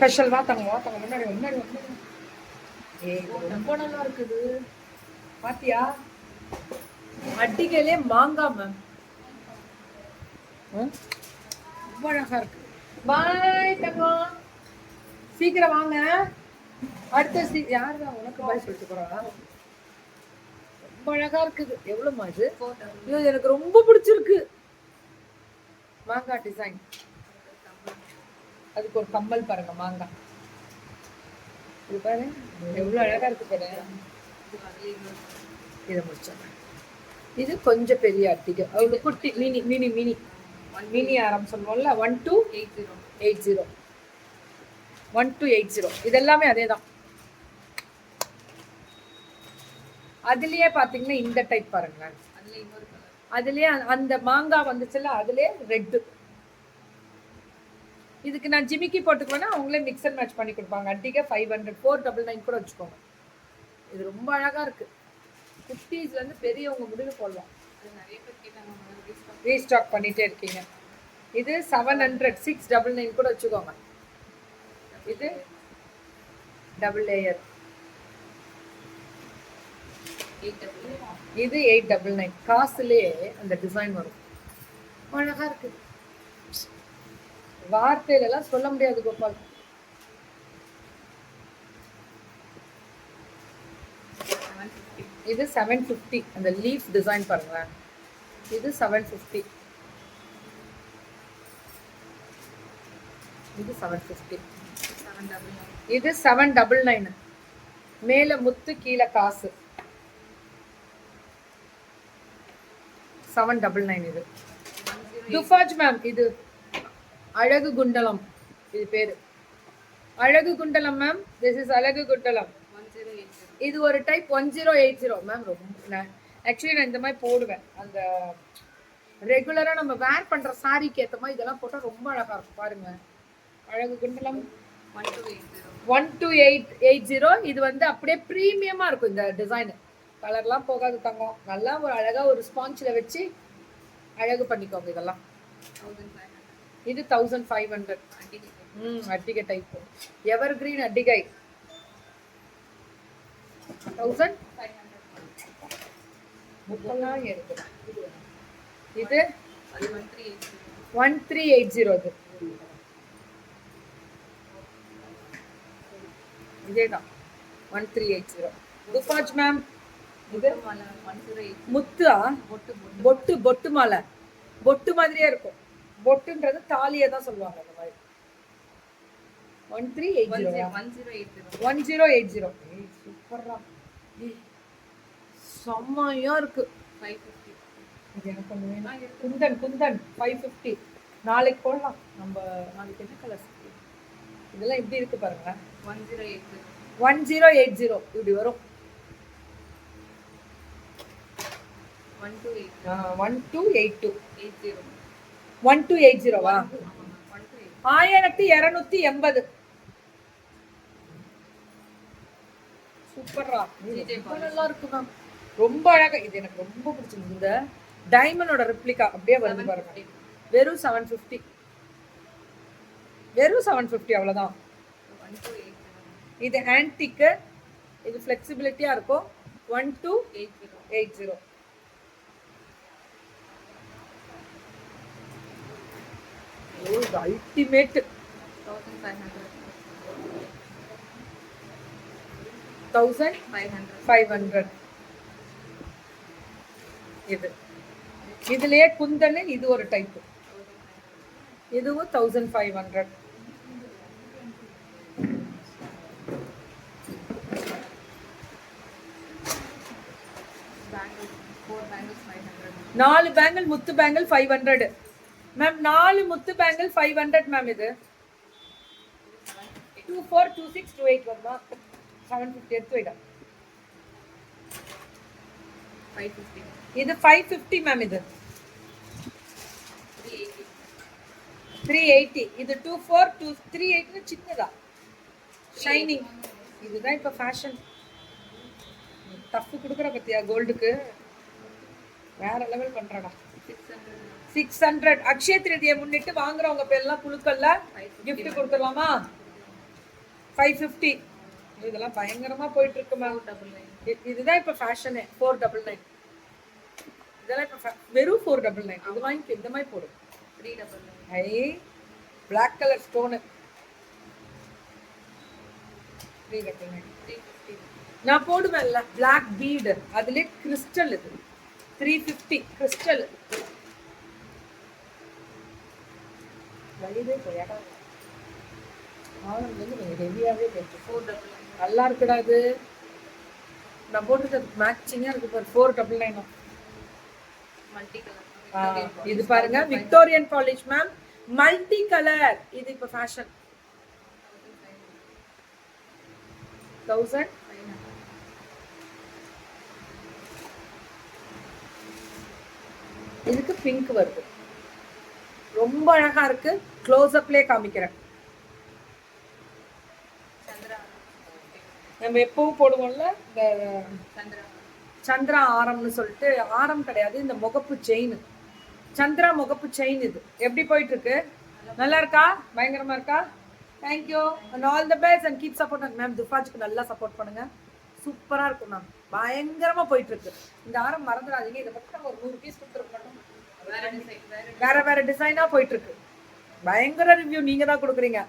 Special. வாத்தாங்க முன்னாடி முன்னாடி. ஏய் ரொம்ப நல்லா இருக்குது பாத்தியா? அட்டிகையிலே மாங்காய் மேம், ரொம்ப அழகா இருக்கு. பாய் தங்கம், சீக்கிரம் வாங்க. அடுத்த யாருதான் உனக்கு பாய் சொல்லிட்டு போறா? ரொம்ப அழகா இருக்குது. எவ்வளவுமா இது? இது எனக்கு ரொம்ப பிடிச்சிருக்கு. மாங்காய் டிசைன், அதுக்கு ஒரு கம்மல் பாருங்க மாங்காய். இது பாரு எவ்வளவு அழகா இருக்கு பாரு. இதை முடிச்சோம். இது கொஞ்சம் பெரிய அட்டிகை, அவ்வளவு குட்டி மினி மினி மினி மினி ஆரம் சொல்லுவோம்ல. 1280 1280. இது எல்லாமே அதே தான். அதுலயே பாத்தீங்கன்னா இந்த டைப் பாருங்க. அதுலயே அந்த மாங்காய் வந்துச்சுல்ல, அதுலயே ரெட்டு. இதுக்கு நான் ஜிமிக்கி போட்டுக்குவேன்னா அவங்களே மிக்ஸ் அண்ட் மேட்ச் பண்ணி கொடுப்பாங்க. அட்டிகை 500 499 கூட வச்சுக்கோங்க. இது ரொம்ப அழகா இருக்கு. குட்டீஸ்ல இருந்து பெரியவங்க முடிவு போடலாம். ரீஸ்டாக் பண்ணிட்டே இருக்கீங்க. இது 700 699 கூட வச்சுக்கோங்க. இது டபுள் லேயர். இது 899. காசுலயே அந்த டிசைன் வரும். அழகா இருக்கு. வார்த்தையில எல்லாம் சொல்ல முடியாது கோபால். இது 750. அந்த லீஃப் டிசைன் பாருங்க. இது 750. இது 750. இது 799. மேல முத்து கீழே காசு. 799. இது துஃபாஜ் மேம். இது அழகு குண்டலம். இது பேரு அழகு குண்டலம் மேம். திஸ் இஸ் அழகு குண்டலம். இது ஒரு டைப் 1080 மேம். ரொம்ப ஆக்சுவலி நான் இந்த மாதிரி போடுவேன். அந்த ரெகுலரா நம்ம வேர் பண்ற சாரிக்கு ஏற்ற மாதிரி இதெல்லாம் போட்டால் ரொம்ப அழகா இருக்கும். பாருங்க, அழகு குண்டலம் 12880. இது வந்து அப்படியே ப்ரீமியமா இருக்கும். இந்த டிசைன் கலர்லாம் போகாது தங்கம். நல்லா ஒரு அழகா ஒரு ஸ்பாஞ்சில் வச்சு அழகு பண்ணிக்கோங்க. இதெல்லாம் இது 1500. அட்டிகை டைப் எவர் கிரீன் அட்டிகை 1500. இது 1380. இதேதான் 1380. துஃபாஜ் மேம். இது முத்தா பொட்டு பொட்டு மாலை. பொட்டு மாதிரியே இருக்கும். பொட்டுன்றது தாலியை தான் சொல்லுவாங்க. அந்த மாதிரி 1080. சூப்பரா செம்மையா இருக்கு. 550. இது எனக்கு ஒன்று வேணும். குந்தன் குந்தன் 550. நாளைக்கு போடலாம். நம்ம நாளைக்கு என்ன கலர்? இதெல்லாம் எப்படி இருக்கு பாருங்க. 1080 இப்படி வரும். 1282. 1280வா? 1280. சூப்பரா நல்லா இருக்கு மேம். ரொம்ப அழகா. இது எனக்கு ரொம்ப பிடிச்சிருக்கு. இந்த டைமண்டோட ரெப்ளிகா அப்படியே வருது பாருங்க. வெறும் 750. வெறும் 750 அவ்வளவுதான். இது ஆன்டிக். இது ஃபிளெக்சிபிலிட்டியா இருக்கும். 1280. அல்டிமேட். 1500. இது இதுலயே குந்தன். இது ஒரு டைப். இதுவும் 1500. நாலு பேங்கிள் முத்து பேங்கிள் 500 மேம். 4 முத்து பேங்கிள் 500 மேம். இது 242628 வருமா? 750 எடுத்து வைடா. 550. இது 550 மேம். இது 380. இது 24238 சின்னதா ஷைனிங். இதுதான் இப்ப ஃபேஷன். டஃப் கொடுக்குற பத்தியா கோல்டுக்கு? வேற லெவல் பண்றடா. 600. அக்ஷய திருதியை முன்னிட்டு வாங்குறவங்க பேர்லாம் குழுக்கள்ல கிஃப்ட் கொடுத்துடலாமா? 550. இதெல்லாம் பயங்கரமா போயிட்டு இருக்கு மேம். இதுதான் இப்ப ஃபேஷனே. 499. இதெல்லாம் இப்ப வெறும் 499. இது வாங்கி இந்த மாதிரி போடு. 399. ஐ Black கலர் ஸ்டோன் 399. 350. நான் போடுவேன்ல Black bead, அதுல கிறிஸ்டல் இது 350 கிறிஸ்டல். வயிறு போயாடா. கொஞ்சம் ஹெவியாவே இருக்கு. 499. நல்லா இருக்குடா இது. நான் போட்டுட்டு மேட்சிங்கா இருக்கு பாரு. 499. Multi colour. இது பாருங்க Victorian polish ma'am, multi colour. இது இப்ப ஃபேஷன். 1500. இதுக்கு பிங்க் வருது. ரொம்ப அழகா இருக்கு. க்ளோஸ் அப்லயே காமிக்கிறேன். நம்ம எப்பவும் போடுவோம்ல இந்த சந்திரா ஆரம்னு சொல்லிட்டு, ஆரம் கிடையாது, இந்த முகப்பு செயின், சந்திரா முகப்பு செயின். இது எப்படி போயிட்டு இருக்கு? நல்லா இருக்கா? பயங்கரமா இருக்கா? Thank you and all the best and keep support ma'am. துஃபாஜுக்கு நல்லா சப்போர்ட் பண்ணுங்க. சூப்பரா இருக்கும் மேம். பயங்கரமா போயிட்டு இருக்கு. இந்த ஆரம் மறந்துடாதீங்க. இதை பத்தி நம்ம ஒரு 100 பீஸ் கொடுத்துருக்கோம். வேற வேற டிசைனா போயிட்டு இருக்கு. பயங்கர ரிவ்யூ நீங்க தான் கொடுக்குறீங்க.